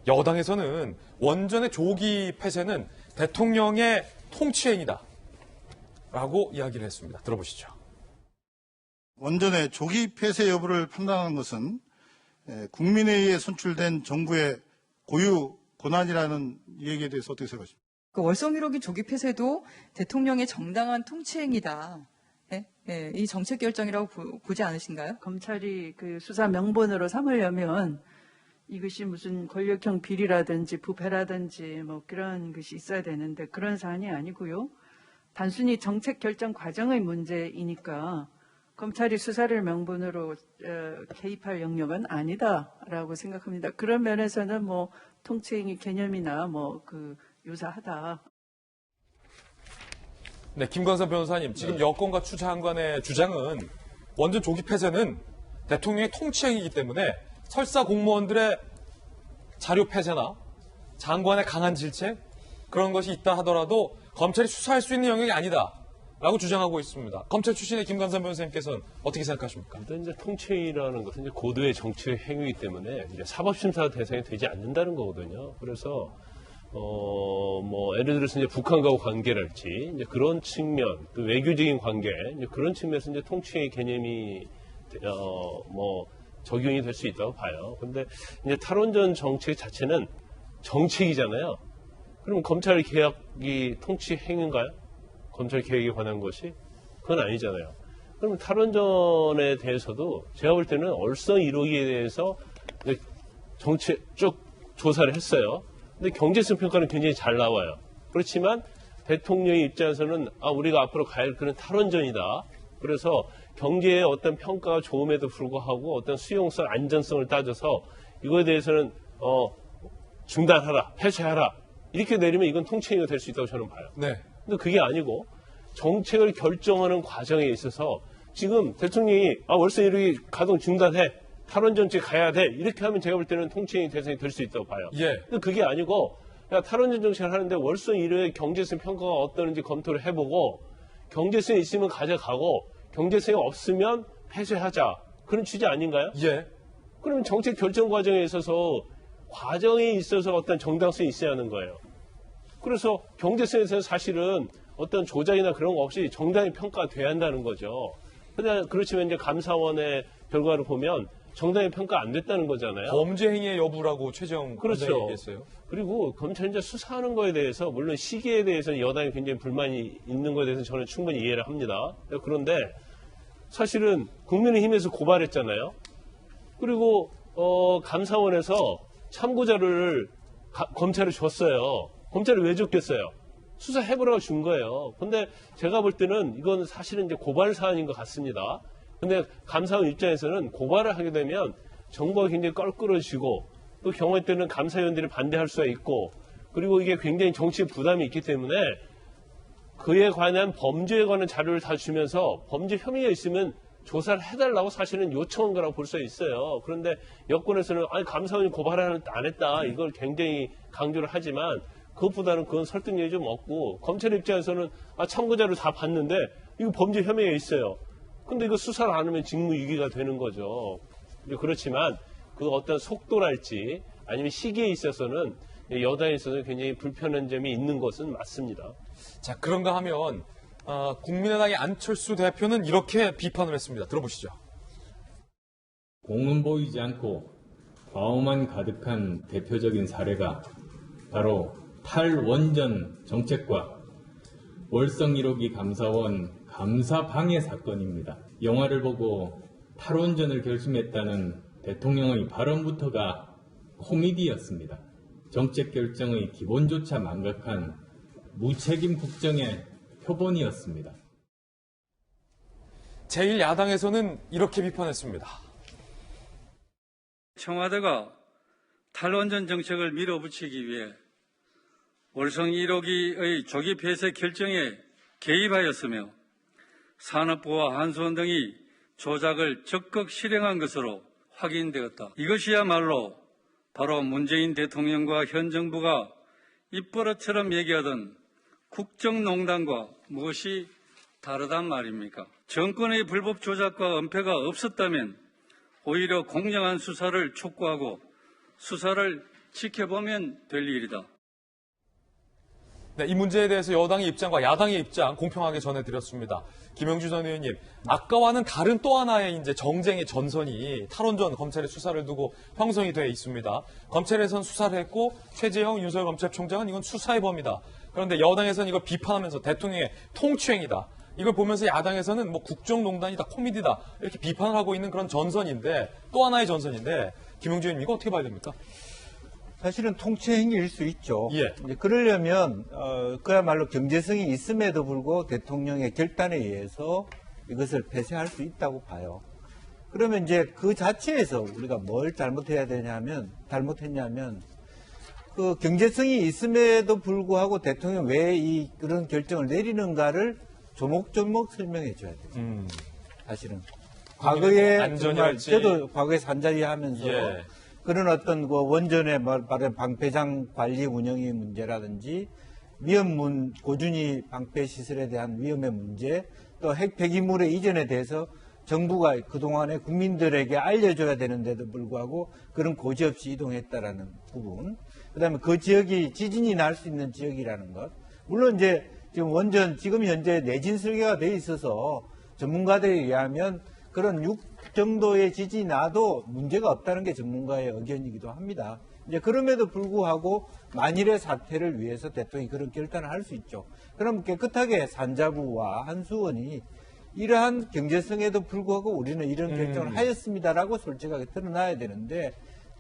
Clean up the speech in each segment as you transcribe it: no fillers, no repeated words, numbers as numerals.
여당에서는 원전의 조기 폐쇄는 대통령의 통치행위다 라고 이야기를 했습니다. 들어보시죠. 원전의 조기 폐쇄 여부를 판단하는 것은 국민에 의해 선출된 정부의 고유 권한이라는 얘기에 대해서 어떻게 생각하십니까? 그 월성 1호기 조기 폐쇄도 대통령의 정당한 통치행위다. 이 정책 결정이라고 보지 않으신가요? 검찰이 그 수사 명분으로 삼으려면 이것이 무슨 권력형 비리라든지 부패라든지 뭐 그런 것이 있어야 되는데 그런 사안이 아니고요. 단순히 정책 결정 과정의 문제이니까 검찰이 수사를 명분으로 개입할 영역은 아니다라고 생각합니다. 그런 면에서는 뭐 통치행위 개념이나 뭐 그 유사하다. 네, 김광선 변호사님, 지금 여권과 추 장관의 주장은 원전 조기 폐쇄는 대통령의 통치행위이기 때문에 설사 공무원들의 자료 폐쇄나 장관의 강한 질책 그런 것이 있다 하더라도 검찰이 수사할 수 있는 영역이 아니다라고 주장하고 있습니다. 검찰 출신의 김광선 변호사님께서는 어떻게 생각하십니까? 일단 이제 통치행위라는 것은 이제 고도의 정치 행위이기 때문에 이제 사법심사 대상이 되지 않는다는 거거든요. 그래서 뭐 예를 들어서 이제 북한과의 관계랄지 이제 그런 측면, 또 외교적인 관계 이제 그런 측면에서 이제 통치행위 개념이 뭐 적용이 될 수 있다고 봐요. 근데 이제 탈원전 정책 자체는 정책이잖아요. 그럼 검찰 개혁이 통치 행위인가요? 검찰 개혁에 관한 것이? 그건 아니잖아요. 그럼 탈원전에 대해서도 제가 볼 때는 월성 1호기에 대해서 정책 쭉 조사를 했어요. 근데 경제성 평가는 굉장히 잘 나와요. 그렇지만 대통령의 입장에서는 우리가 앞으로 가야 할 그런 탈원전이다. 그래서 경제의 어떤 평가가 좋음에도 불구하고 어떤 수용성, 안전성을 따져서 이거에 대해서는 중단하라, 폐쇄하라 이렇게 내리면 이건 통치행위가 될 수 있다고 저는 봐요. 네. 근데 그게 아니고 정책을 결정하는 과정에 있어서 지금 대통령이 월성 1호기 가동 중단해. 탈원전지 가야 돼. 이렇게 하면 제가 볼 때는 통치행위 대상이 될 수 있다고 봐요. 예. 근데 그게 아니고 탈원전 정책을 하는데 월성 1호의 경제성 평가가 어떠는지 검토를 해보고 경제성이 있으면 가져가고 경제성이 없으면 폐쇄하자. 그런 취지 아닌가요? 예. 그러면 정책 결정 과정에 있어서 어떤 정당성이 있어야 하는 거예요. 그래서 경제성에서는 사실은 어떤 조작이나 그런 거 없이 정당히 평가가 돼야 한다는 거죠. 그렇지만 이제 감사원의 결과를 보면 정당히 평가 안 됐다는 거잖아요. 범죄 행위의 여부라고 최재형 그렇죠. 검사님이 얘기했어요. 그리고 검찰이 이제 수사하는 거에 대해서 물론 시기에 대해서는 여당이 굉장히 불만이 있는 거에 대해서는 저는 충분히 이해를 합니다. 그런데 사실은 국민의힘에서 고발했잖아요. 그리고 감사원에서 참고자료를 검찰에 줬어요. 검찰이 왜 줬겠어요? 수사해보라고 준 거예요. 근데 제가 볼 때는 이건 사실은 이제 고발 사안인 것 같습니다. 근데 감사원 입장에서는 고발을 하게 되면 정부가 굉장히 껄끄러지고 또 경우에 때는 감사위원들이 반대할 수가 있고 그리고 이게 굉장히 정치 부담이 있기 때문에 그에 관한 범죄에 관한 자료를 다 주면서 범죄 혐의가 있으면 조사를 해달라고 사실은 요청한 거라고 볼 수 있어요. 그런데 여권에서는 감사원이 고발을 안 했다. 이걸 굉장히 강조를 하지만 그것보다는 그건 설득력이 좀 없고 검찰 입장에서는 참고자료 다 봤는데 이거 범죄 혐의가 있어요. 근데 이거 수사를 안 하면 직무유기가 되는 거죠. 그렇지만 그 어떤 속도랄지 아니면 시기에 있어서는 여당에 있어서 굉장히 불편한 점이 있는 것은 맞습니다. 자, 그런가 하면 국민의당의 안철수 대표는 이렇게 비판을 했습니다. 들어보시죠. 공은 보이지 않고 과오만 가득한 대표적인 사례가 바로 탈원전 정책과 월성 1호기 감사원 감사 방해 사건입니다. 영화를 보고 탈원전을 결심했다는 대통령의 발언부터가 코미디였습니다. 정책 결정의 기본조차 망각한 무책임 국정의 표본이었습니다. 제1야당에서는 이렇게 비판했습니다. 청와대가 탈원전 정책을 밀어붙이기 위해 월성 1호기의 조기 폐쇄 결정에 개입하였으며 산업부와 한수원 등이 조작을 적극 실행한 것으로 확인되었다. 이것이야말로 바로 문재인 대통령과 현 정부가 입버릇처럼 얘기하던 국정농단과 무엇이 다르단 말입니까? 정권의 불법 조작과 은폐가 없었다면 오히려 공정한 수사를 촉구하고 수사를 지켜보면 될 일이다. 네, 이 문제에 대해서 여당의 입장과 야당의 입장 공평하게 전해드렸습니다. 김영주 전 의원님, 아까와는 다른 또 하나의 이제 정쟁의 전선이 탈원전 검찰의 수사를 두고 형성이 되어 있습니다. 검찰에선 수사를 했고 최재형 윤석열 검찰총장은 이건 수사의 범위다. 그런데 여당에서는 이걸 비판하면서 대통령의 통치행위다. 이걸 보면서 야당에서는 뭐 국정농단이다, 코미디다 이렇게 비판을 하고 있는 그런 전선인데 또 하나의 전선인데 김영주 의원님 이거 어떻게 봐야 됩니까? 사실은 통치 행위일 수 있죠. 예. 이제 그러려면 그야말로 경제성이 있음에도 불구하고 대통령의 결단에 의해서 이것을 폐쇄할 수 있다고 봐요. 그러면 이제 그 자체에서 우리가 뭘 잘못했냐면 그 경제성이 있음에도 불구하고 대통령 왜 그런 결정을 내리는가를 조목조목 설명해 줘야 돼요. 사실은 과거에 정말 안전이랄지. 저도 과거에 산자리 하면서 예. 그런 어떤 그 원전의 말하는 방패장 관리 운영의 문제라든지 고준위 방패 시설에 대한 위험의 문제, 또 핵 폐기물의 이전에 대해서 정부가 그동안에 국민들에게 알려줘야 되는데도 불구하고 그런 고지 없이 이동했다라는 부분. 그다음에 그 지역이 지진이 날 수 있는 지역이라는 것. 물론 이제 지금 현재 내진 설계가 돼 있어서 전문가들에 의하면 그런 6 정도의 지진이 나도 문제가 없다는 게 전문가의 의견이기도 합니다. 이제 그럼에도 불구하고 만일의 사태를 위해서 대통령이 그런 결단을 할 수 있죠. 그럼 깨끗하게 산자부와 한수원이 이러한 경제성에도 불구하고 우리는 이런 결정을 하였습니다라고 솔직하게 드러나야 되는데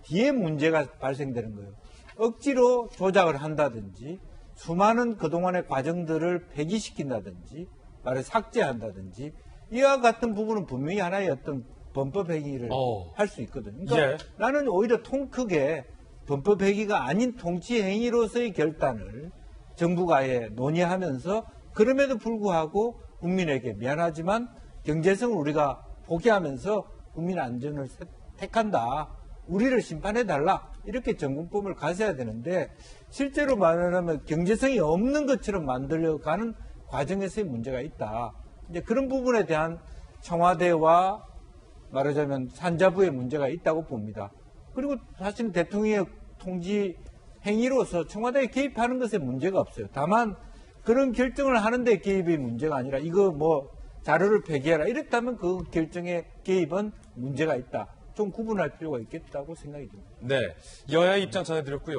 뒤에 문제가 발생되는 거예요. 억지로 조작을 한다든지 수많은 그동안의 과정들을 폐기시킨다든지 말을 삭제한다든지 이와 같은 부분은 분명히 하나의 어떤 범법 행위를 할 수 있거든요. 그러니까 예. 나는 오히려 통 크게 범법 행위가 아닌 통치 행위로서의 결단을 정부가 아예 논의하면서 그럼에도 불구하고 국민에게 미안하지만 경제성을 우리가 포기하면서 국민 안전을 택한다. 우리를 심판해달라. 이렇게 정권법을 가져야 되는데 실제로 말하면 경제성이 없는 것처럼 만들어가는 과정에서의 문제가 있다. 이제 그런 부분에 대한 청와대와 말하자면 산자부의 문제가 있다고 봅니다. 그리고 사실 대통령의 통지 행위로서 청와대에 개입하는 것에 문제가 없어요. 다만 그런 결정을 하는데 개입이 문제가 아니라 이거 뭐 자료를 폐기해라 이랬다면 그 결정에 개입은 문제가 있다. 좀 구분할 필요가 있겠다고 생각이 듭니다. 네, 여야의 입장 전해드렸고요.